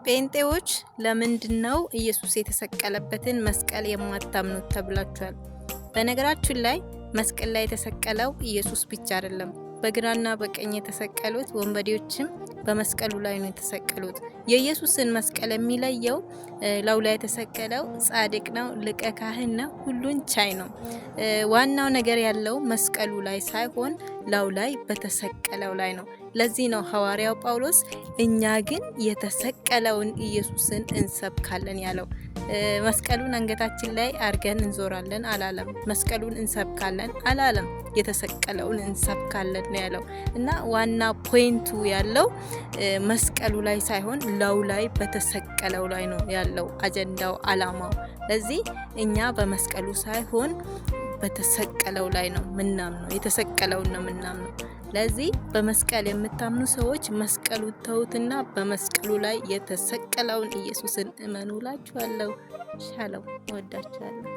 ጴንጤዎች ለምንድነው ኢየሱስ የተሰቀለበትን መስቀል የማታምኑት ተብላችኋል። በነገራችን ላይ መስቀል ላይ የተሰቀለው ኢየሱስ ብቻ አይደለም። በግራና በቀኝ የተሰቀሉት ወንበዴዎችም በመስቀሉ ላይ ነው የተሰቀሉት። የኢየሱስን መስቀል የሚለየው ላው ላይ የተሰቀለው ጻድቅ ነው፣ ሊቀ ካህን ነው፣ ሁሉን ቻይ ነው። ዋናው ነገር ያለው መስቀሉ ላይ ሳይሆን ላው ላይ በተሰቀለው ላይ ነው። ለዚህ ነው ሐዋርያው ጳውሎስ እኛ ግን የተሰቀለውን ኢየሱስን እንሰብካለን ያለው። መስቀሉን አንገታችን ላይ አርገን እንዞራለን አላለም። መስቀሉን እንሰብካለን አላለም። የተሰቀለውን እንሰብካለን ነው ያለው። እና ዋና ፖይንቱ ያለው መስቀሉ ላይ ሳይሆን ላው ላይ በተሰቀለው ላይ ነው ያለው አጀንዳው፣ አላማው። ለዚህ እኛ በመስቀሉ ሳይሆን በተሰቀለው ላይ ነው ምናምነው፣ የተሰቀለውን ነው ምናምነው። ለዚህ በመስቀል የምታምኑ ሰዎች መስቀሉ ተውትና በመስቀሉ ላይ የተሰቀለውን ኢየሱስን እመኑላችኋለሁ። ሻሎም፣ ወዳችኋለሁ።